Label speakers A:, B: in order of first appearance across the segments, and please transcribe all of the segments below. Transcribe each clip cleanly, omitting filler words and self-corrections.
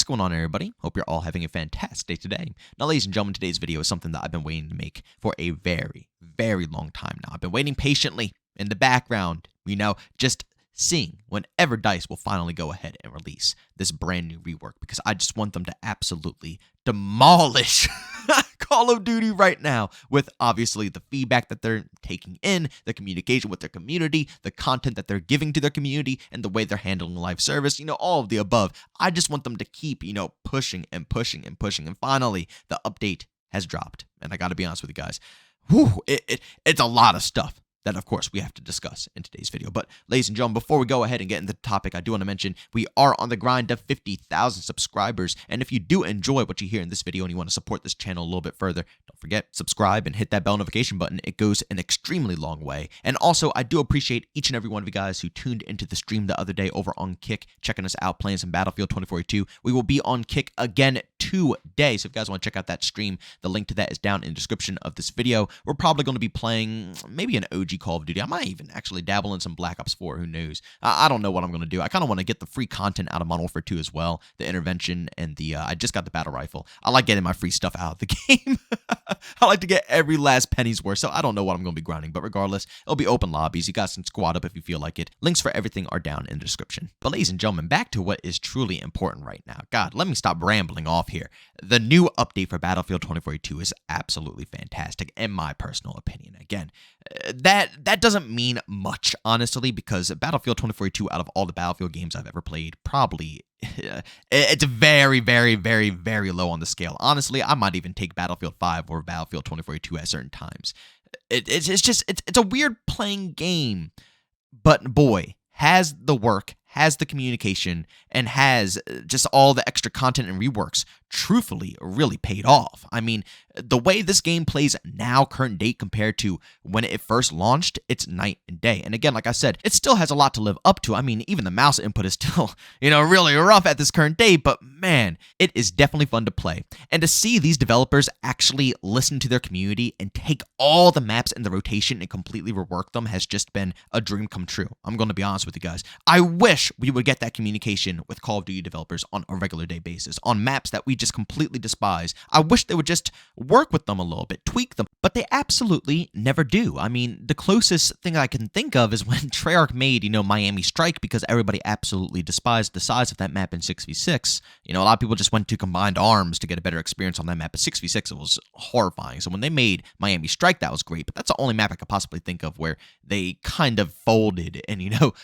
A: What's going on, everybody? Hope you're all having a fantastic day today. Now, ladies and gentlemen, today's video is something that I've been waiting to make for a very, very long time now. I've been waiting patiently in the background, just seeing whenever DICE will finally go ahead and release this brand new rework, because I just want them to absolutely demolish Call of Duty right now with obviously the feedback that they're taking in, the communication with their community, the content that they're giving to their community, and the way they're handling live service, all of the above. I just want them to keep, pushing and pushing and pushing. And finally, the update has dropped. And I got to be honest with you guys, it's a lot of stuff that, of course, we have to discuss in today's video. But, ladies and gentlemen, before we go ahead and get into the topic, I do want to mention we are on the grind of 50,000 subscribers. And if you do enjoy what you hear in this video and you want to support this channel a little bit further, don't forget, subscribe and hit that bell notification button. It goes an extremely long way. And also, I do appreciate each and every one of you guys who tuned into the stream the other day over on Kick, checking us out, playing some Battlefield 2042. We will be on Kick again today. So if you guys want to check out that stream, the link to that is down in the description of this video. We're probably going to be playing maybe an OG Call of Duty. I might even actually dabble in some Black Ops 4. Who knows? I don't know what I'm going to do. I kind of want to get the free content out of Modern Warfare 2 as well. The intervention and the I just got the battle rifle. I like getting my free stuff out of the game. I like to get every last penny's worth. So I don't know what I'm going to be grinding. But regardless, it'll be open lobbies. You guys can squad up if you feel like it. Links for everything are down in the description. But ladies and gentlemen, back to what is truly important right now. God, let me stop rambling off here. The new update for Battlefield 2042 is absolutely fantastic, in my personal opinion. Again, that doesn't mean much, honestly, because Battlefield 2042, out of all the Battlefield games I've ever played, probably it's very, very, very, very low on the scale. Honestly, I might even take Battlefield 5 or Battlefield 2042 at certain times. It's a weird playing game, but boy, has the work, has the communication, and has just all the extra content and reworks truthfully really paid off. I mean, the way this game plays now, current date, compared to when it first launched, it's night and day. And again, like I said, it still has a lot to live up to. I mean, even the mouse input is still, really rough at this current date, but man, it is definitely fun to play. And to see these developers actually listen to their community and take all the maps in the rotation and completely rework them has just been a dream come true. I'm going to be honest with you guys. I wish we would get that communication with Call of Duty developers on a regular day basis, on maps that we just completely despise. I wish they would just work with them a little bit, tweak them, but they absolutely never do. I mean, the closest thing I can think of is when Treyarch made, Miami Strike, because everybody absolutely despised the size of that map in 6v6. A lot of people just went to Combined Arms to get a better experience on that map, but 6v6, it was horrifying. So when they made Miami Strike, that was great, but that's the only map I could possibly think of where they kind of folded and,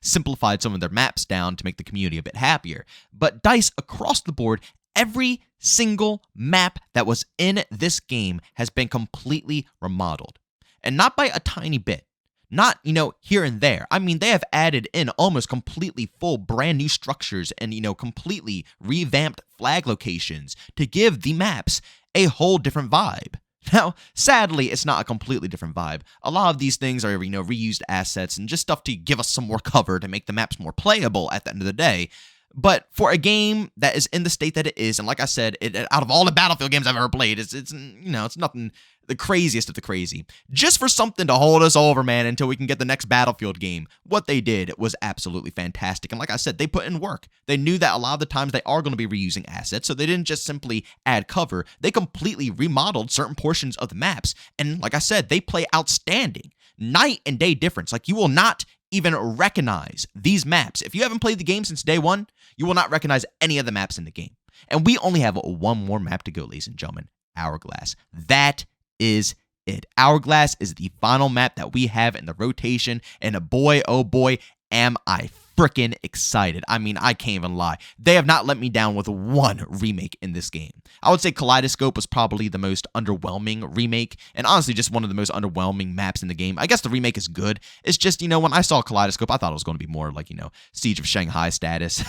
A: simplified some of their maps down to make the community a bit happier. But DICE, across the board, every single map that was in this game has been completely remodeled. And not by a tiny bit. Not, here and there. I mean, they have added in almost completely full brand new structures and, completely revamped flag locations to give the maps a whole different vibe. Now, sadly, it's not a completely different vibe. A lot of these things are, reused assets and just stuff to give us some more cover to make the maps more playable at the end of the day. But for a game that is in the state that it is, and like I said, out of all the Battlefield games I've ever played, it's nothing the craziest of the crazy. Just for something to hold us over, man, until we can get the next Battlefield game, what they did was absolutely fantastic. And like I said, they put in work. They knew that a lot of the times they are going to be reusing assets, so they didn't just simply add cover. They completely remodeled certain portions of the maps. And like I said, they play outstanding. Night and day difference. Like, you will not even recognize these maps. If you haven't played the game since day one, you will not recognize any of the maps in the game. And we only have one more map to go, ladies and gentlemen. Hourglass. That is it. Hourglass is the final map that we have in the rotation, and boy, oh boy, am I freaking excited. I mean, I can't even lie. They have not let me down with one remake in this game. I would say Kaleidoscope was probably the most underwhelming remake, and honestly, just one of the most underwhelming maps in the game. I guess the remake is good. It's just, when I saw Kaleidoscope, I thought it was going to be more like, Siege of Shanghai status.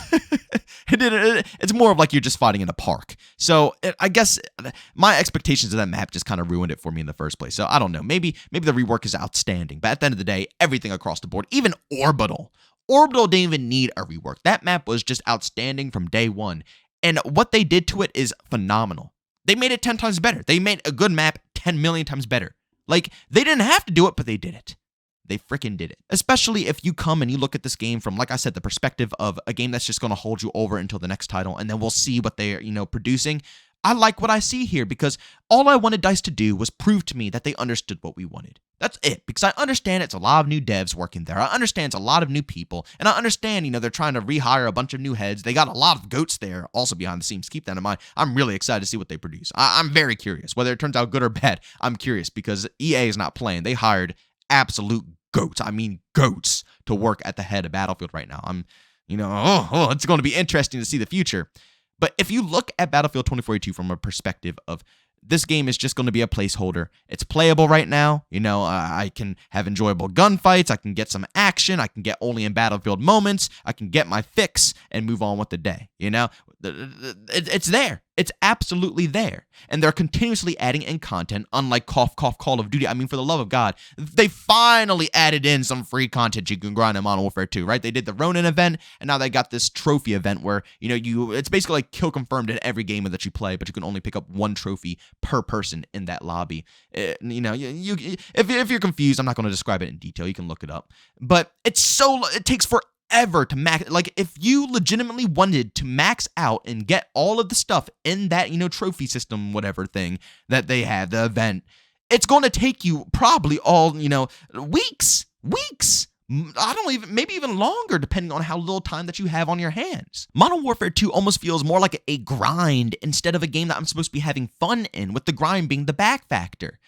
A: It's more of like you're just fighting in a park. So I guess my expectations of that map just kind of ruined it for me in the first place. So I don't know. Maybe the rework is outstanding, but at the end of the day, everything across the board, even Orbital didn't even need a rework. That map was just outstanding from day one. And what they did to it is phenomenal. They made it 10 times better. They made a good map 10 million times better. Like, they didn't have to do it, but they did it. They freaking did it. Especially if you come and you look at this game from, like I said, the perspective of a game that's just going to hold you over until the next title, and then we'll see what they're, producing. I like what I see here because all I wanted DICE to do was prove to me that they understood what we wanted. That's it, because I understand it's a lot of new devs working there. I understand it's a lot of new people, and I understand, they're trying to rehire a bunch of new heads. They got a lot of goats there also behind the scenes. Keep that in mind. I'm really excited to see what they produce. I'm very curious. Whether it turns out good or bad, I'm curious because EA is not playing. They hired absolute goats. I mean goats to work at the head of Battlefield right now. It's going to be interesting to see the future. But if you look at Battlefield 2042 from a perspective of this game is just going to be a placeholder. It's playable right now. I can have enjoyable gunfights. I can get some action. I can get only in Battlefield moments. I can get my fix and move on with the day. It's there. It's absolutely there. And they're continuously adding in content, unlike Call of Duty. I mean, for the love of God, they finally added in some free content you can grind in Modern Warfare 2, right? They did the Ronin event, and now they got this trophy event where, it's basically like kill confirmed in every game that you play, but you can only pick up one trophy per person in that lobby. If you're confused, I'm not going to describe it in detail. You can look it up. But it takes forever to max. Like, if you legitimately wanted to max out and get all of the stuff in that, trophy system, whatever thing that they had, the event, it's going to take you probably all, weeks. Maybe even longer, depending on how little time that you have on your hands. Modern Warfare 2 almost feels more like a grind instead of a game that I'm supposed to be having fun in, with the grind being the back factor.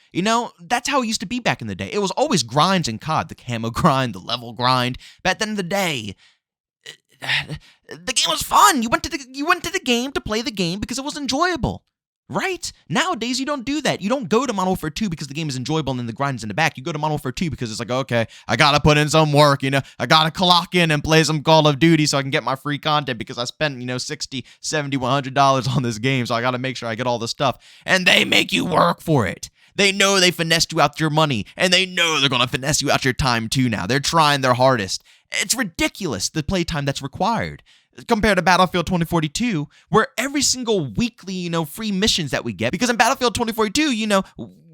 A: That's how it used to be back in the day. It was always grinds in COD, the camo grind, the level grind. But at the end of the day, the game was fun. You went to the game to play the game because it was enjoyable. Right? Nowadays, you don't do that. You don't go to Modern Warfare 2 because the game is enjoyable and then the grind is in the back. You go to Modern Warfare 2 because it's like, okay, I got to put in some work, I got to clock in and play some Call of Duty so I can get my free content because I spent, $60, $70, $100 on this game, so I got to make sure I get all the stuff. And they make you work for it. They know they finessed you out your money, and they know they're going to finesse you out your time too now. They're trying their hardest. It's ridiculous, the playtime that's required, compared to Battlefield 2042, where every single weekly, free missions that we get, because in Battlefield 2042,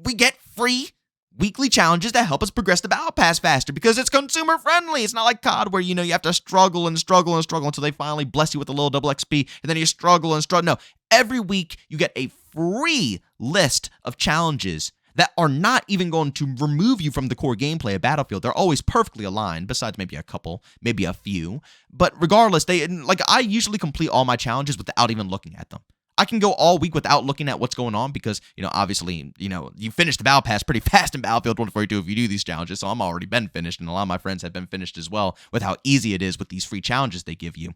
A: we get free weekly challenges that help us progress the Battle Pass faster because it's consumer friendly. It's not like COD where, you have to struggle and struggle and struggle until they finally bless you with a little double XP, and then you struggle and struggle. No, every week you get a free list of challenges that are not even going to remove you from the core gameplay of Battlefield. They're always perfectly aligned, besides maybe a couple, maybe a few. But regardless, I usually complete all my challenges without even looking at them. I can go all week without looking at what's going on because, obviously, you finish the Battle Pass pretty fast in Battlefield 2042 if you do these challenges, so I'm already been finished, and a lot of my friends have been finished as well with how easy it is with these free challenges they give you.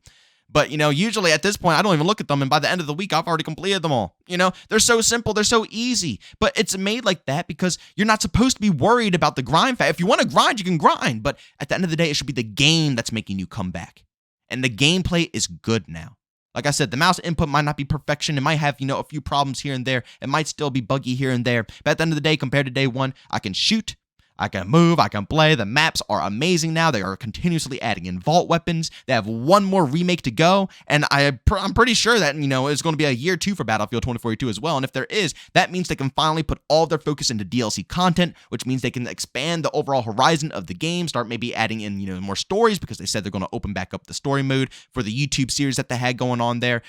A: But, usually at this point, I don't even look at them, and by the end of the week, I've already completed them all. They're so simple, they're so easy. But it's made like that because you're not supposed to be worried about the grind. If you want to grind, you can grind. But at the end of the day, it should be the game that's making you come back. And the gameplay is good now. Like I said, the mouse input might not be perfection. It might have, a few problems here and there. It might still be buggy here and there. But at the end of the day, compared to day one, I can shoot, I can move, I can play. The maps are amazing now. They are continuously adding in vault weapons. They have one more remake to go, and I'm pretty sure that, it's going to be a year 2 for Battlefield 2042 as well. And if there is, that means they can finally put all their focus into DLC content, which means they can expand the overall horizon of the game, start maybe adding in, more stories, because they said they're going to open back up the story mode for the YouTube series that they had going on there.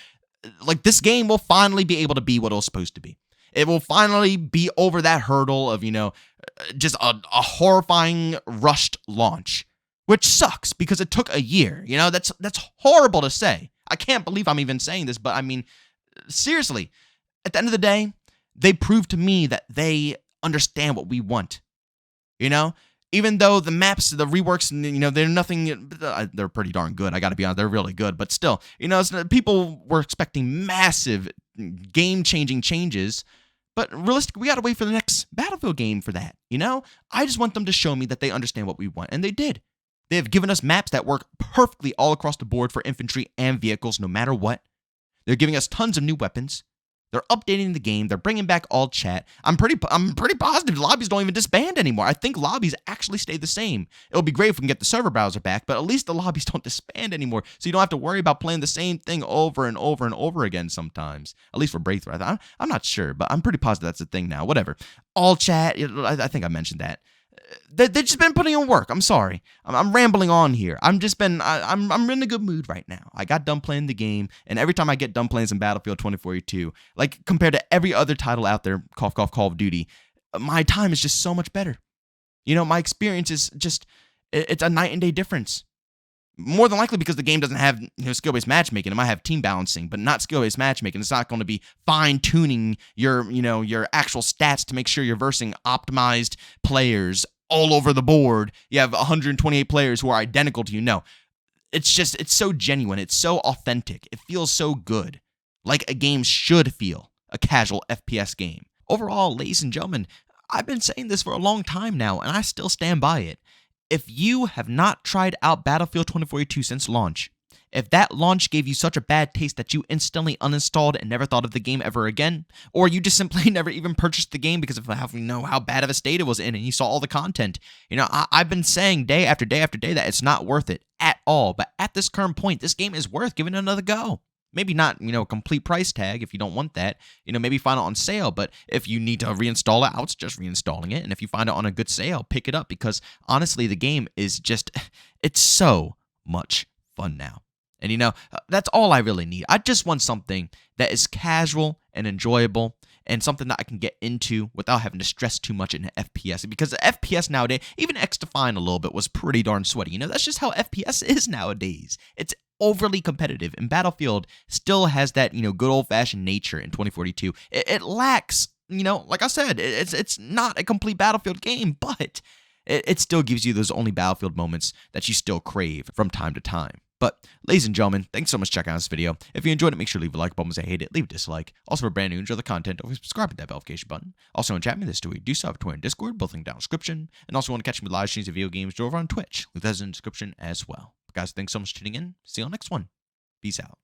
A: Like, this game will finally be able to be what it was supposed to be. It will finally be over that hurdle of, just a horrifying rushed launch, which sucks because it took a year. That's horrible to say. I can't believe I'm even saying this, but I mean, seriously, at the end of the day, they proved to me that they understand what we want. Even though the maps, the reworks, they're nothing, they're pretty darn good. I got to be honest, they're really good. But still, people were expecting massive game-changing changes. But realistically, we got to wait for the next Battlefield game for that, I just want them to show me that they understand what we want, and they did. They have given us maps that work perfectly all across the board for infantry and vehicles, no matter what. They're giving us tons of new weapons. They're updating the game. They're bringing back all chat. I'm pretty positive lobbies don't even disband anymore. I think lobbies actually stay the same. It'll be great if we can get the server browser back, but at least the lobbies don't disband anymore, so you don't have to worry about playing the same thing over and over and over again sometimes. At least for Breakthrough. I'm not sure, but I'm pretty positive that's a thing now. Whatever. All chat, I think I mentioned that. They've just been putting in work. I'm sorry. I'm rambling on here. I'm in a good mood right now. I got done playing the game, and every time I get done playing some Battlefield 2042, like compared to every other title out there, Call of Duty, my time is just so much better. My experience is just, it's a night and day difference. More than likely because the game doesn't have skill-based matchmaking. It might have team balancing, but not skill-based matchmaking. It's not going to be fine-tuning your actual stats to make sure you're versing optimized players all over the board. You have 128 players who are identical to you. No, it's so genuine. It's so authentic. It feels so good, like a game should feel, a casual FPS game. Overall, ladies and gentlemen, I've been saying this for a long time now, and I still stand by it. If you have not tried out Battlefield 2042 since launch, if that launch gave you such a bad taste that you instantly uninstalled and never thought of the game ever again, or you just simply never even purchased the game because of how bad of a state it was in and you saw all the content, I've been saying day after day after day that it's not worth it at all. But at this current point, this game is worth giving it another go. Maybe not, a complete price tag if you don't want that. Maybe find it on sale. But if you need to reinstall it, it's just reinstalling it. And if you find it on a good sale, pick it up because honestly, the game is it's so much fun now. And that's all I really need. I just want something that is casual and enjoyable and something that I can get into without having to stress too much in FPS. Because the FPS nowadays, even X-Define a little bit, was pretty darn sweaty. That's just how FPS is nowadays. It's overly competitive, and Battlefield still has that good old-fashioned nature in 2042. It lacks, like I said, it's not a complete Battlefield game, but it still gives you those only Battlefield moments that you still crave from time to time. But, ladies and gentlemen, thanks so much for checking out this video. If you enjoyed it, make sure to leave a like button. If you hate it, leave a dislike. Also, for brand new, enjoy the content, always subscribe to that notification button. Also, in chat me this tweet. Do so have Twitter and Discord, both linked down in the description. And also, want to catch me live streams of video games over on Twitch. Leave that in the description as well. But guys, thanks so much for tuning in. See you on the next one. Peace out.